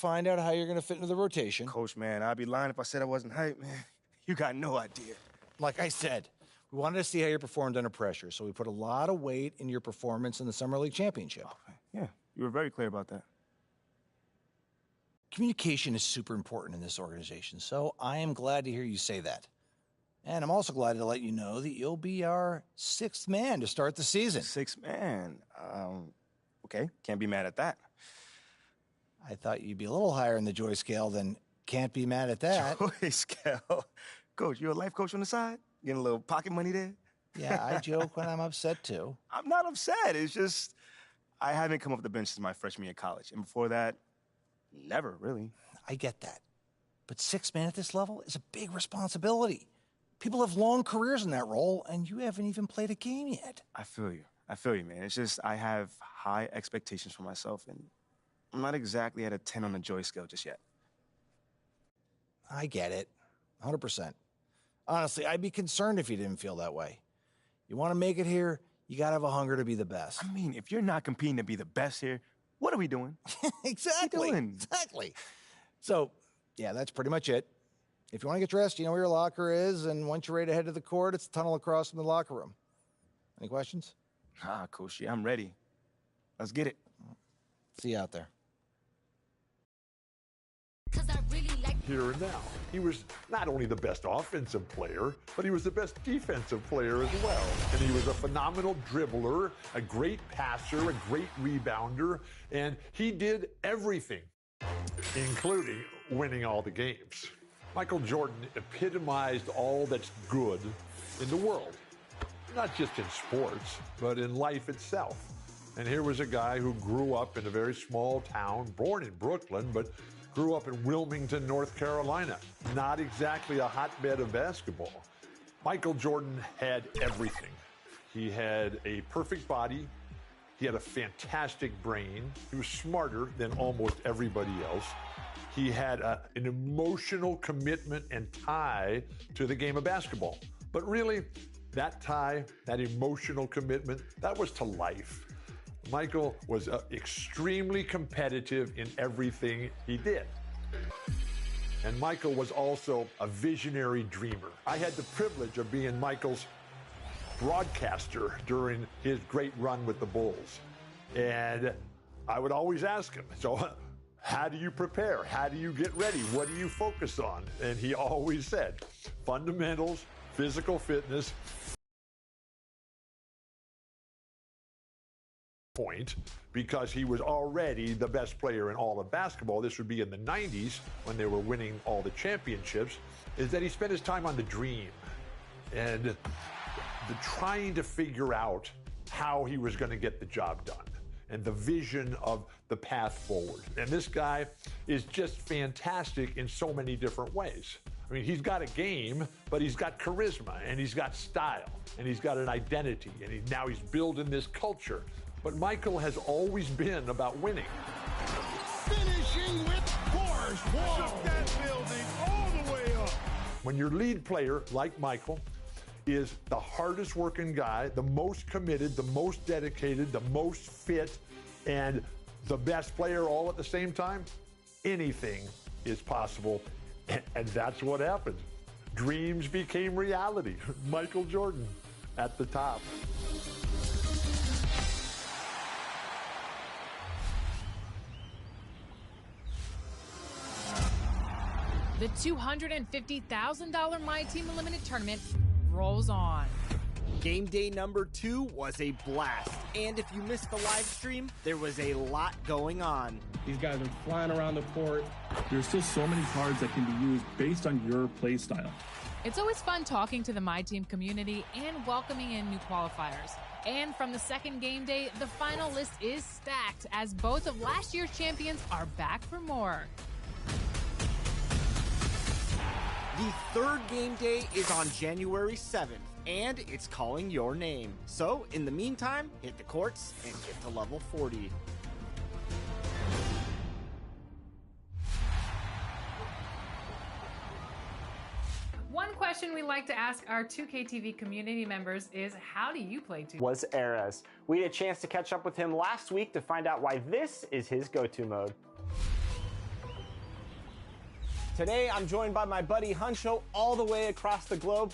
find out how you're going to fit into the rotation. Coach, man, I'd be lying if I said I wasn't hyped, man. You got no idea. Like I said, we wanted to see how you performed under pressure, so we put a lot of weight in your performance in the Summer League Championship. Oh, yeah, you were very clear about that. Communication is super important in this organization, so I am glad to hear you say that. And I'm also glad to let you know that you'll be our 6th man to start the season. 6th man? Okay, can't be mad at that. I thought you'd be a little higher in the joy scale than can't be mad at that. Joy scale? Coach, you're a life coach on the side? Getting a little pocket money there? Yeah, I joke when I'm upset, too. I'm not upset. It's just I haven't come off the bench since my freshman year of college. And before that, never, really. I get that. But 6 man at this level is a big responsibility. People have long careers in that role, and you haven't even played a game yet. I feel you, man. It's just I have high expectations for myself, and I'm not exactly at a 10 on the joy scale just yet. I get it, 100%. Honestly, I'd be concerned if you didn't feel that way. You want to make it here, you got to have a hunger to be the best. I mean, if you're not competing to be the best here, what are we doing? Exactly. What are we doing? Exactly. So, yeah, that's pretty much it. If you want to get dressed, you know where your locker is, and once you're ready to head to the court, it's the tunnel across from the locker room. Any questions? Coach, yeah, I'm ready. Let's get it. See you out there. Here and now. He was not only the best offensive player, but he was the best defensive player as well. And he was a phenomenal dribbler, a great passer, a great rebounder, and he did everything, including winning all the games. Michael Jordan epitomized all that's good in the world, not just in sports, but in life itself. And here was a guy who grew up in a very small town, born in Brooklyn, but grew up in Wilmington, North Carolina. Not exactly a hotbed of basketball. Michael Jordan had everything. He had a perfect body. He had a fantastic brain. He was smarter than almost everybody else. He had an emotional commitment and tie to the game of basketball. But really, that tie, that emotional commitment, that was to life. Michael was extremely competitive in everything he did. And Michael was also a visionary dreamer. I had the privilege of being Michael's broadcaster during his great run with the Bulls. And I would always ask him, so how do you prepare? How do you get ready? What do you focus on? And he always said, fundamentals, physical fitness, point, because he was already the best player in all of basketball. This would be in the 90s when they were winning all the championships, is that he spent his time on the dream and the trying to figure out how he was going to get the job done and the vision of the path forward. And this guy is just fantastic in so many different ways. I mean, he's got a game, but he's got charisma, and he's got style, and he's got an identity, and now he's building this culture. But Michael has always been about winning. Finishing with force. Shook that building all the way up. When your lead player, like Michael, is the hardest working guy, the most committed, the most dedicated, the most fit, and the best player all at the same time, anything is possible. And that's what happened. Dreams became reality. Michael Jordan at the top. The $250,000 My Team Unlimited tournament rolls on. Game day number 2 was a blast. And if you missed the live stream, there was a lot going on. These guys are flying around the court. There's still so many cards that can be used based on your play style. It's always fun talking to the My Team community and welcoming in new qualifiers. And from the second game day, the final list is stacked as both of last year's champions are back for more. The third game day is on January 7th, and it's calling your name. So, in the meantime, hit the courts and get to level 40. One question we like to ask our 2K TV community members is, how do you play 2K? Was Erez. We had a chance to catch up with him last week to find out why this is his go-to mode. Today, I'm joined by my buddy Huncho all the way across the globe.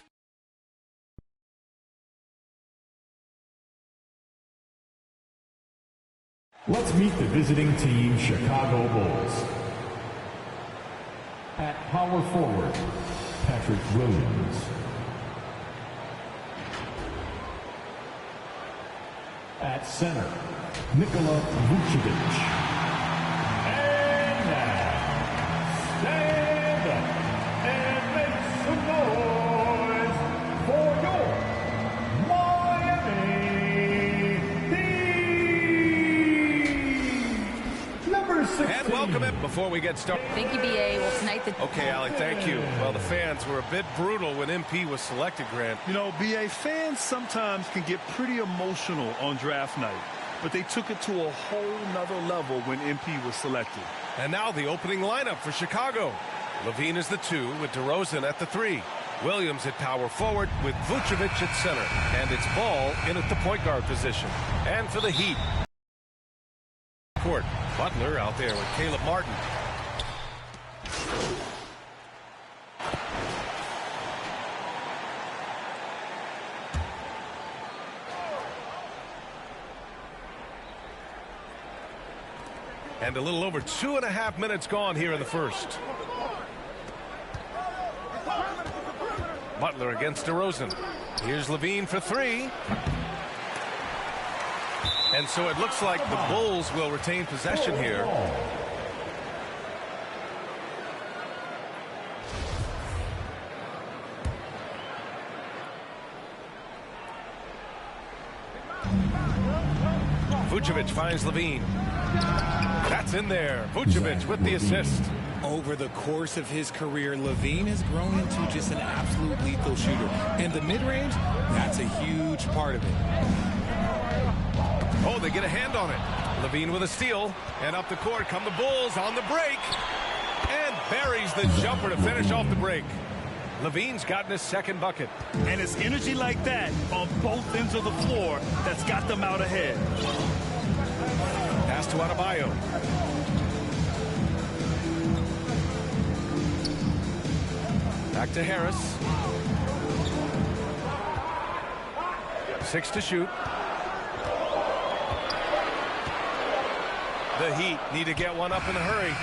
Let's meet the visiting team, Chicago Bulls. At power forward, Patrick Williams. At center, Nikola Vucevic. And now, stand up and make some noise for your Miami Heat. Number 16. And welcome it before we get started. Thank you, BA. Well, tonight Okay, Allie, thank you. Well, the fans were a bit brutal when MP was selected, Grant. You know, BA, fans sometimes can get pretty emotional on draft night, but they took it to a whole nother level when MP was selected. And now the opening lineup for Chicago. Levine is the 2 with DeRozan at the 3. Williams at power forward with Vucevic at center. And it's Ball in at the point guard position. And for the Heat, court, Butler out there with Caleb Martin. And a little over 2.5 minutes gone here in the first. Butler against DeRozan. Here's Levine for 3. And so it looks like the Bulls will retain possession here. Vucevic finds Levine. That's in there. Vucevic with the assist. Over the course of his career, Levine has grown into just an absolute lethal shooter. And the mid-range, that's a huge part of it. Oh, they get a hand on it. Levine with a steal. And up the court come the Bulls on the break. And buries the jumper to finish off the break. Levine's gotten his second bucket. And it's energy like that on both ends of the floor that's got them out ahead. Pass to Adebayo. Back to Harris. 6 to shoot. The Heat need to get one up in a hurry.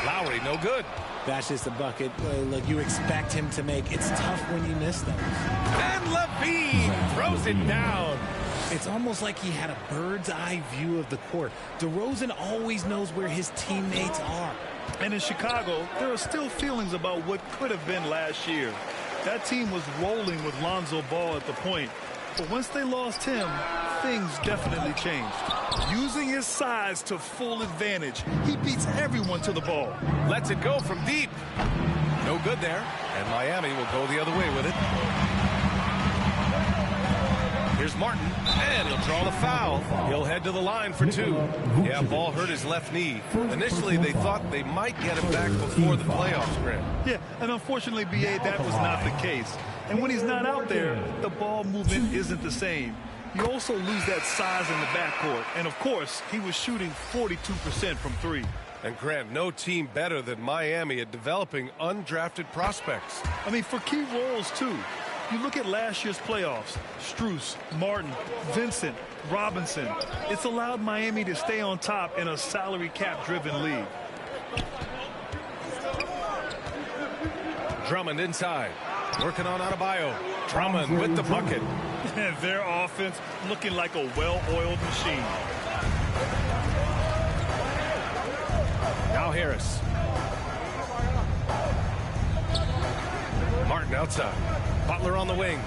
Lowry, no good. That's just a bucket. Look, you expect him to make. It's tough when you miss those. And Levine throws it down. It's almost like he had a bird's eye view of the court. DeRozan always knows where his teammates are. And in Chicago, there are still feelings about what could have been last year. That team was rolling with Lonzo Ball at the point. But once they lost him, things definitely changed. Using his size to full advantage, he beats everyone to the ball. Lets it go from deep. No good there. And Miami will go the other way with it. Here's Martin, and he'll draw the foul. He'll head to the line for 2. Yeah, Ball hurt his left knee. Initially, they thought they might get him back before the playoffs, Grant. Yeah, and unfortunately, BA, that was not the case. And when he's not out there, the ball movement isn't the same. You also lose that size in the backcourt. And, of course, he was shooting 42% from 3. And, Grant, no team better than Miami at developing undrafted prospects. I mean, for key roles, too. You look at last year's playoffs, Strus, Martin, Vincent, Robinson. It's allowed Miami to stay on top in a salary cap-driven league. Drummond inside, working on Adebayo. Drummond with the bucket. And their offense looking like a well-oiled machine. Now Harris. Martin outside. Butler on the wing.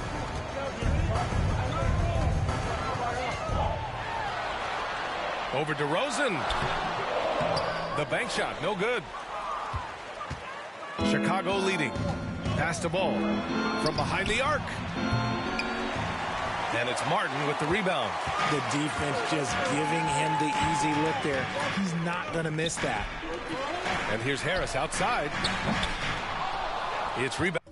Over DeRozan. The bank shot, no good. Chicago leading. Pass the ball from behind the arc. And it's Martin with the rebound. The defense just giving him the easy look there. He's not going to miss that. And here's Harris outside. It's rebound.